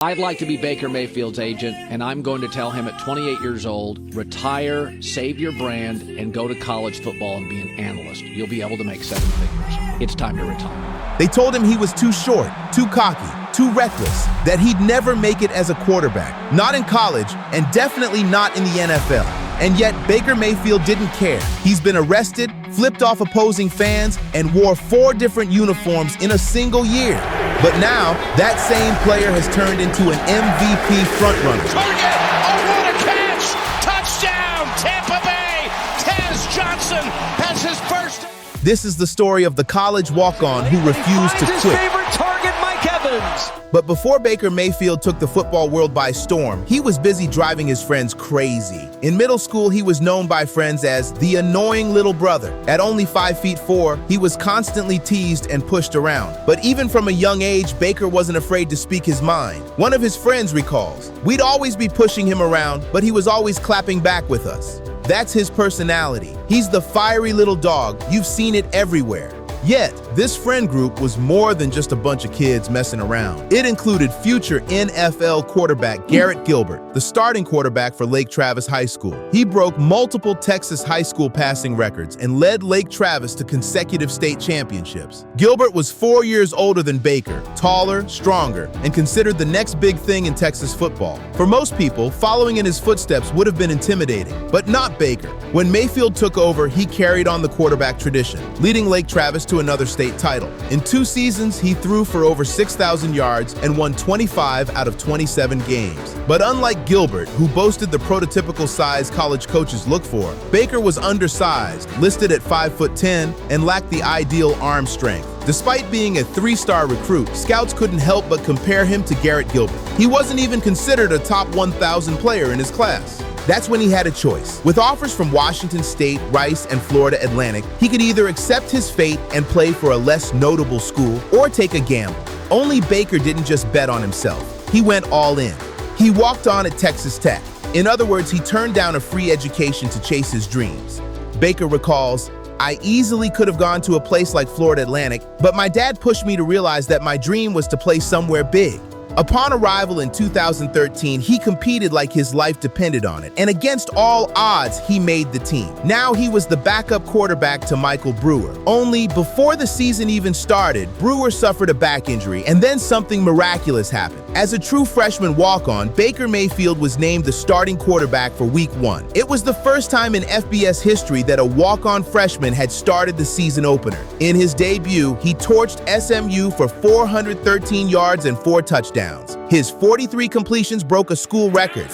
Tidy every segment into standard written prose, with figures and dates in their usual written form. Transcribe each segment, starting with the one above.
I'd like to be Baker Mayfield's agent, and I'm going to tell him at 28 years old, retire, save your brand, and go to college football and be an analyst. You'll be able to make 7 figures. It's time to retire. They told him he was too short, too cocky, too reckless, that he'd never make it as a quarterback, not in college, and definitely not in the NFL. And yet, Baker Mayfield didn't care. He's been arrested, flipped off opposing fans, and wore 4 different uniforms in a single year. But now, that same player has turned into an MVP frontrunner. Target! Oh, what a catch! Touchdown, Tampa Bay! Taz Johnson has his first... This is the story of the college walk-on who refused to His quit. favorite target, Mike Evans. But before Baker Mayfield took the football world by storm, he was busy driving his friends crazy. In middle school, he was known by friends as the annoying little brother. At only 5'4", he was constantly teased and pushed around. But even from a young age, Baker wasn't afraid to speak his mind. One of his friends recalls, "We'd always be pushing him around, but he was always clapping back with us." That's his personality. He's the fiery little dog. You've seen it everywhere. Yet, this friend group was more than just a bunch of kids messing around. It included future NFL quarterback Garrett Gilbert, the starting quarterback for Lake Travis High School. He broke multiple Texas high school passing records and led Lake Travis to consecutive state championships. Gilbert was 4 years older than Baker, taller, stronger, and considered the next big thing in Texas football. For most people, following in his footsteps would have been intimidating, but not Baker. When Mayfield took over, he carried on the quarterback tradition, leading Lake Travis to another state title. In 2 seasons, he threw for over 6,000 yards and won 25 out of 27 games. But unlike Gilbert, who boasted the prototypical size college coaches look for, Baker was undersized, listed at 5'10", and lacked the ideal arm strength. Despite being a 3-star recruit, scouts couldn't help but compare him to Garrett Gilbert. He wasn't even considered a top 1,000 player in his class. That's when he had a choice. With offers from Washington State, Rice, and Florida Atlantic, he could either accept his fate and play for a less notable school or take a gamble. Only Baker didn't just bet on himself. He went all in. He walked on at Texas Tech. In other words, he turned down a free education to chase his dreams. Baker recalls, "I easily could have gone to a place like Florida Atlantic, but my dad pushed me to realize that my dream was to play somewhere big." Upon arrival in 2013, he competed like his life depended on it, and against all odds, he made the team. Now he was the backup quarterback to Michael Brewer. Only before the season even started, Brewer suffered a back injury, and then something miraculous happened. As a true freshman walk-on, Baker Mayfield was named the starting quarterback for Week 1. It was the first time in FBS history that a walk-on freshman had started the season opener. In his debut, he torched SMU for 413 yards and 4 touchdowns. His 43 completions broke a school record.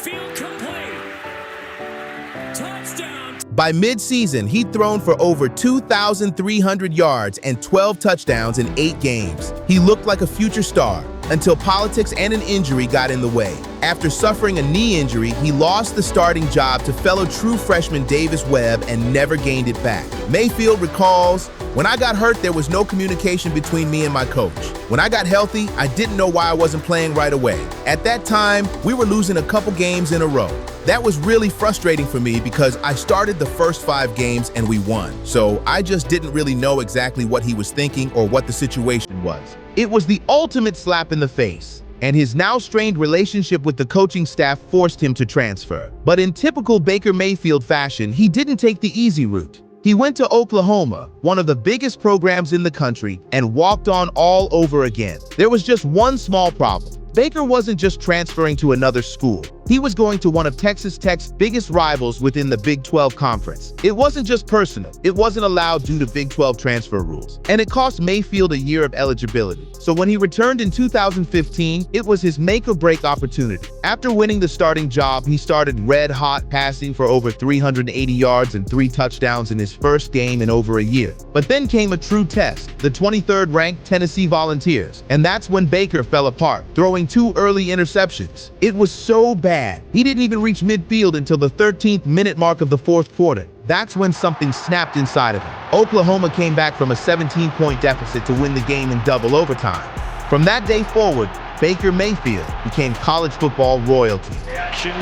By mid-season, he'd thrown for over 2,300 yards and 12 touchdowns in 8 games. He looked like a future star until politics and an injury got in the way. After suffering a knee injury, he lost the starting job to fellow true freshman Davis Webb and never gained it back. Mayfield recalls, "When I got hurt, there was no communication between me and my coach. When I got healthy, I didn't know why I wasn't playing right away. At that time, we were losing a couple games in a row. That was really frustrating for me because I started the first 5 games and we won. So I just didn't really know exactly what he was thinking or what the situation was." It was the ultimate slap in the face, and his now strained relationship with the coaching staff forced him to transfer. But in typical Baker Mayfield fashion, he didn't take the easy route. He went to Oklahoma, one of the biggest programs in the country, and walked on all over again. There was just one small problem. Baker wasn't just transferring to another school. He was going to one of Texas Tech's biggest rivals within the Big 12 Conference. It wasn't just personal. It wasn't allowed due to Big 12 transfer rules. And it cost Mayfield a year of eligibility. So when he returned in 2015, it was his make-or-break opportunity. After winning the starting job, he started red-hot, passing for over 380 yards and 3 touchdowns in his first game in over a year. But then came a true test, the 23rd-ranked Tennessee Volunteers. And that's when Baker fell apart, throwing 2 early interceptions. It was so bad. He didn't even reach midfield until the 13th minute mark of the 4th quarter. That's when something snapped inside of him. Oklahoma came back from a 17-point deficit to win the game in double overtime. From that day forward, Baker Mayfield became college football royalty. Action,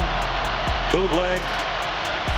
bootleg,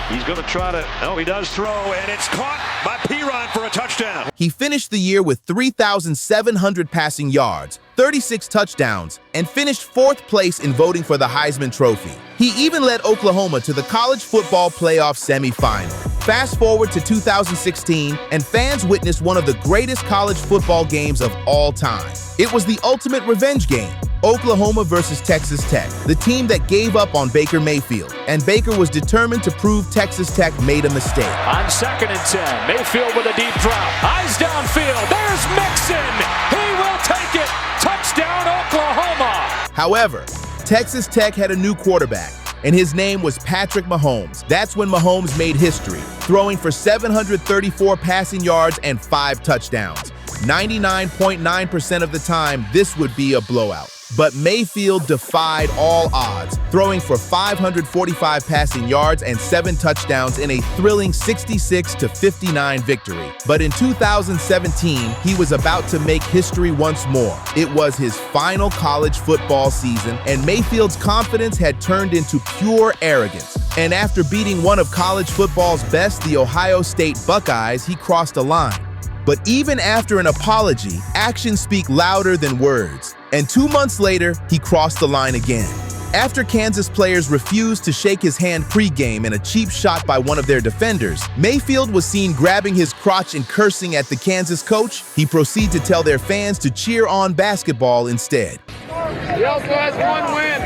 He's going to try to, he does throw, and it's caught by Piron for a touchdown. He finished the year with 3,700 passing yards, 36 touchdowns, and finished 4th place in voting for the Heisman Trophy. He even led Oklahoma to the college football playoff semifinal. Fast forward to 2016, and fans witnessed one of the greatest college football games of all time. It was the ultimate revenge game. Oklahoma versus Texas Tech, the team that gave up on Baker Mayfield, and Baker was determined to prove Texas Tech made a mistake. On 2nd and 10, Mayfield with a deep drop. Eyes downfield, there's Mixon! He will take it! Touchdown, Oklahoma! However, Texas Tech had a new quarterback, and his name was Patrick Mahomes. That's when Mahomes made history, throwing for 734 passing yards and 5 touchdowns. 99.9% of the time, this would be a blowout. But Mayfield defied all odds, throwing for 545 passing yards and 7 touchdowns in a thrilling 66-59 victory. But in 2017, he was about to make history once more. It was his final college football season, and Mayfield's confidence had turned into pure arrogance. And after beating one of college football's best, the Ohio State Buckeyes, he crossed a line. But even after an apology, actions speak louder than words. And 2 months later, he crossed the line again. After Kansas players refused to shake his hand pregame in a cheap shot by one of their defenders, Mayfield was seen grabbing his crotch and cursing at the Kansas coach. He proceeded to tell their fans to cheer on basketball instead. He also has 1 win.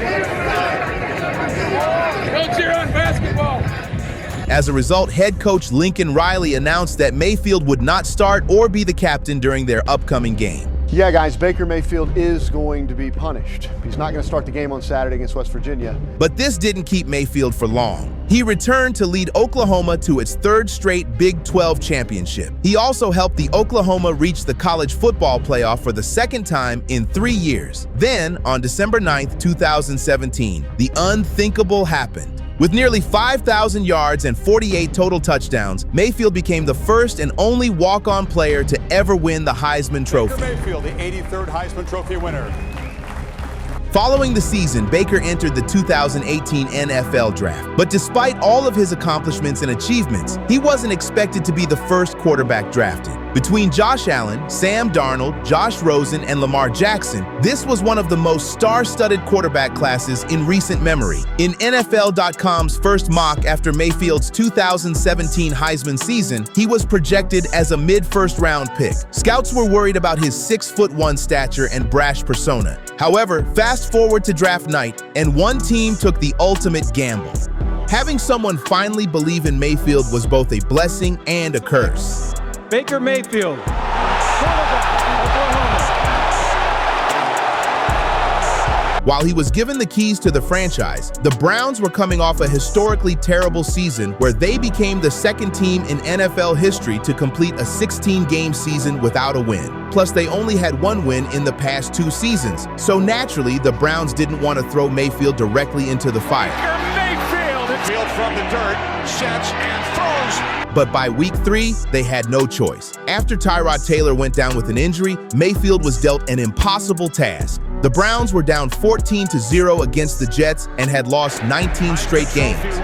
Go cheer on basketball. As a result, head coach Lincoln Riley announced that Mayfield would not start or be the captain during their upcoming game. Yeah, guys, Baker Mayfield is going to be punished. He's not going to start the game on Saturday against West Virginia. But this didn't keep Mayfield for long. He returned to lead Oklahoma to its 3rd straight Big 12 championship. He also helped the Oklahoma reach the college football playoff for the 2nd time in 3 years. Then, on December 9th, 2017, the unthinkable happened. With nearly 5,000 yards and 48 total touchdowns, Mayfield became the first and only walk-on player to ever win the Heisman Trophy. Baker Mayfield, the 83rd Heisman Trophy winner. Following the season, Baker entered the 2018 NFL Draft. But despite all of his accomplishments and achievements, he wasn't expected to be the first quarterback drafted. Between Josh Allen, Sam Darnold, Josh Rosen, and Lamar Jackson, this was one of the most star-studded quarterback classes in recent memory. In NFL.com's first mock after Mayfield's 2017 Heisman season, he was projected as a mid-first round pick. Scouts were worried about his 6'1" stature and brash persona. However, fast forward to draft night, and one team took the ultimate gamble. Having someone finally believe in Mayfield was both a blessing and a curse. Baker Mayfield, quarterback, Oklahoma. While he was given the keys to the franchise, the Browns were coming off a historically terrible season where they became the 2nd team in NFL history to complete a 16-game season without a win. Plus, they only had 1 win in the past 2 seasons. So naturally, the Browns didn't want to throw Mayfield directly into the fire. Mayfield from the dirt, sets and throws. But by week 3, they had no choice. After Tyrod Taylor went down with an injury, Mayfield was dealt an impossible task. The Browns were down 14-0 against the Jets and had lost 19 straight games.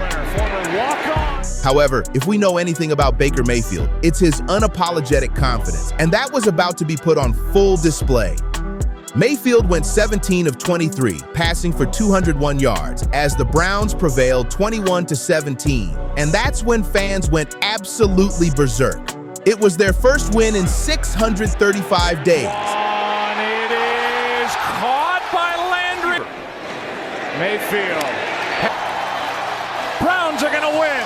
However, if we know anything about Baker Mayfield, it's his unapologetic confidence, and that was about to be put on full display. Mayfield went 17 of 23, passing for 201 yards, as the Browns prevailed 21-17. And that's when fans went absolutely berserk. It was their first win in 635 days. And it is caught by Landry. Mayfield. Browns are going to win.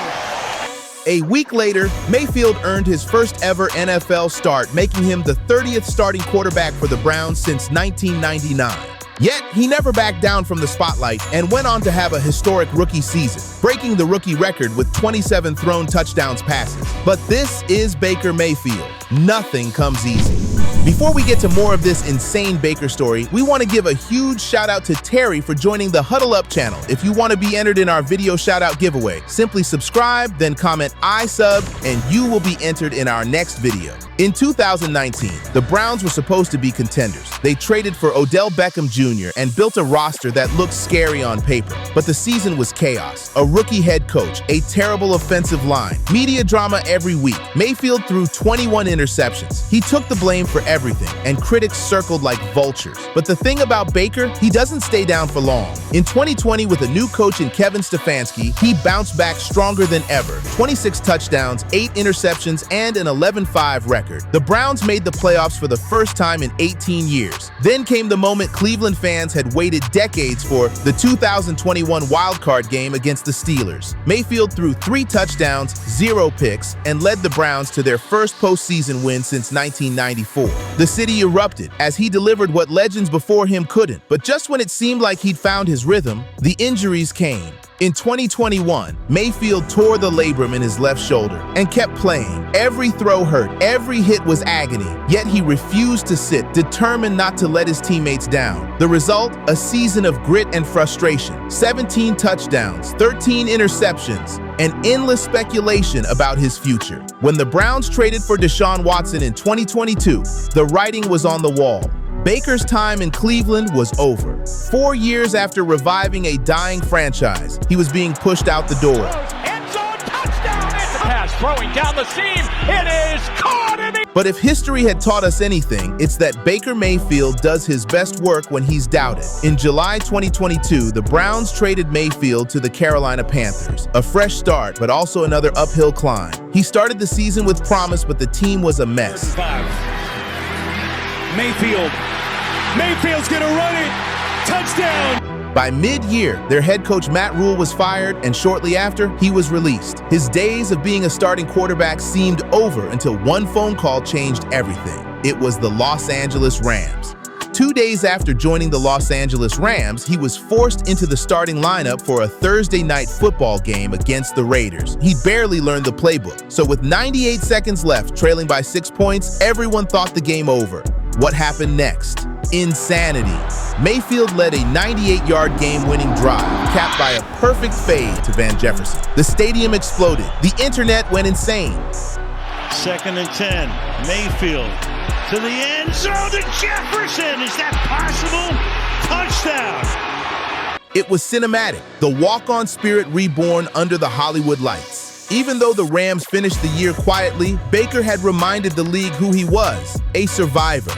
A week later, Mayfield earned his first ever NFL start, making him the 30th starting quarterback for the Browns since 1999. Yet, he never backed down from the spotlight and went on to have a historic rookie season, breaking the rookie record with 27 thrown touchdowns passes. But this is Baker Mayfield. Nothing comes easy. Before we get to more of this insane Baker story, we want to give a huge shout out to Terry for joining the Huddle Up channel. If you want to be entered in our video shout out giveaway, simply subscribe, then comment I sub, and you will be entered in our next video. In 2019, the Browns were supposed to be contenders. They traded for Odell Beckham Jr. and built a roster that looked scary on paper. But the season was chaos. A rookie head coach, a terrible offensive line, media drama every week. Mayfield threw 21 interceptions. He took the blame for everything, and critics circled like vultures. But the thing about Baker, he doesn't stay down for long. In 2020, with a new coach in Kevin Stefanski, he bounced back stronger than ever. 26 touchdowns, 8 interceptions, and an 11-5 record. The Browns made the playoffs for the first time in 18 years. Then came the moment Cleveland fans had waited decades for, the 2021 wildcard game against the Steelers. Mayfield threw 3 touchdowns, 0 picks, and led the Browns to their first postseason win since 1994. The city erupted as he delivered what legends before him couldn't. But just when it seemed like he'd found his rhythm, the injuries came. In 2021, Mayfield tore the labrum in his left shoulder and kept playing. Every throw hurt, every hit was agony, yet he refused to sit, determined not to let his teammates down. The result? A season of grit and frustration. 17 touchdowns, 13 interceptions, and endless speculation about his future. When the Browns traded for Deshaun Watson in 2022, the writing was on the wall. Baker's time in Cleveland was over. 4 years after reviving a dying franchise, he was being pushed out the door. End zone touchdown! It's a pass throwing down the seam. It is caught in the... But if history had taught us anything, it's that Baker Mayfield does his best work when he's doubted. In July 2022, the Browns traded Mayfield to the Carolina Panthers. A fresh start, but also another uphill climb. He started the season with promise, but the team was a mess. Mayfield's gonna run it. Touchdown. By mid-year, their head coach Matt Rule was fired, and shortly after, he was released. His days of being a starting quarterback seemed over until one phone call changed everything. It was the Los Angeles Rams. 2 days after joining the Los Angeles Rams, he was forced into the starting lineup for a Thursday night football game against the Raiders. He barely learned the playbook. So with 98 seconds left, trailing by 6 points, everyone thought the game over. What happened next? Insanity. Mayfield led a 98-yard game-winning drive, capped by a perfect fade to Van Jefferson. The stadium exploded. The internet went insane. 2nd and 10. Mayfield to the end zone to Jefferson. Is that possible? Touchdown. It was cinematic. The walk-on spirit reborn under the Hollywood lights. Even though the Rams finished the year quietly, Baker had reminded the league who he was, a survivor.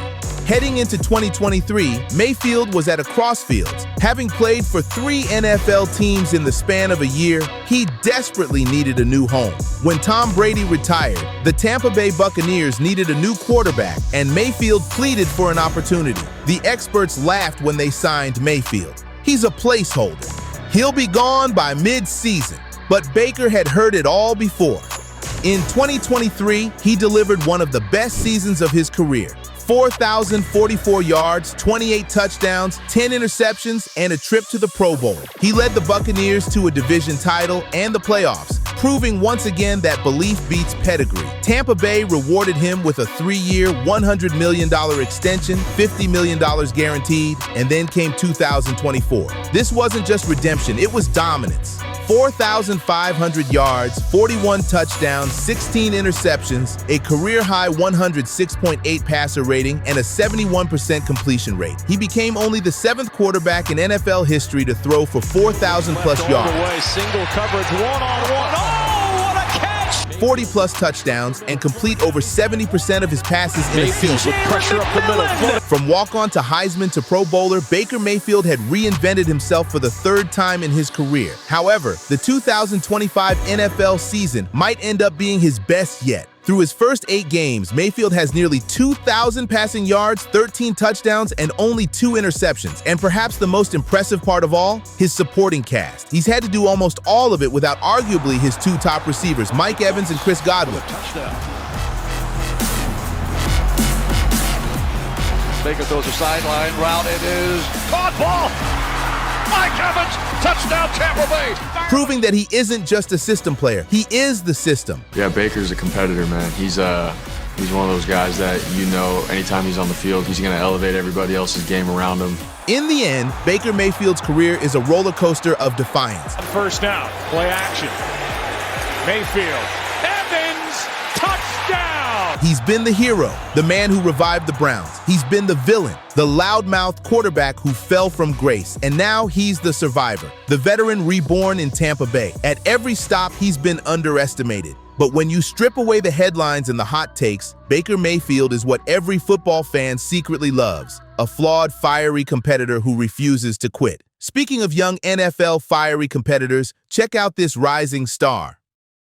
Heading into 2023, Mayfield was at a crossroads. Having played for 3 NFL teams in the span of a year, he desperately needed a new home. When Tom Brady retired, the Tampa Bay Buccaneers needed a new quarterback, and Mayfield pleaded for an opportunity. The experts laughed when they signed Mayfield. He's a placeholder. He'll be gone by mid-season. But Baker had heard it all before. In 2023, he delivered one of the best seasons of his career. 4,044 yards, 28 touchdowns, 10 interceptions, and a trip to the Pro Bowl. He led the Buccaneers to a division title and the playoffs, proving once again that belief beats pedigree. Tampa Bay rewarded him with a 3-year, $100 million extension, $50 million guaranteed, and then came 2024. This wasn't just redemption, it was dominance. 4,500 yards, 41 touchdowns, 16 interceptions, a career-high 106.8 passer rating, and a 71% completion rate. He became only the 7th quarterback in NFL history to throw for 4,000-plus yards. Away, single coverage, one-on-one. Oh, what a catch! 40-plus touchdowns, and complete over 70% of his passes in a season. With pressure up the middle. From walk-on to Heisman to Pro Bowler, Baker Mayfield had reinvented himself for the 3rd time in his career. However, the 2025 NFL season might end up being his best yet. Through his first 8 games, Mayfield has nearly 2,000 passing yards, 13 touchdowns, and only 2 interceptions. And perhaps the most impressive part of all, his supporting cast. He's had to do almost all of it without arguably his 2 top receivers, Mike Evans and Chris Godwin. Touchdown. Baker throws a sideline route. It is caught ball. Mike Evans, touchdown Tampa Bay. Proving that he isn't just a system player, he is the system. Yeah, Baker's a competitor, man. He's He's one of those guys that anytime he's on the field, he's going to elevate everybody else's game around him. In the end, Baker Mayfield's career is a roller coaster of defiance. First down, play action. Mayfield, Evans, touchdown! He's been the hero, the man who revived the Browns. He's been the villain, the loudmouth quarterback who fell from grace. And now he's the survivor, the veteran reborn in Tampa Bay. At every stop, he's been underestimated. But when you strip away the headlines and the hot takes, Baker Mayfield is what every football fan secretly loves, a flawed, fiery competitor who refuses to quit. Speaking of young NFL fiery competitors, check out this rising star.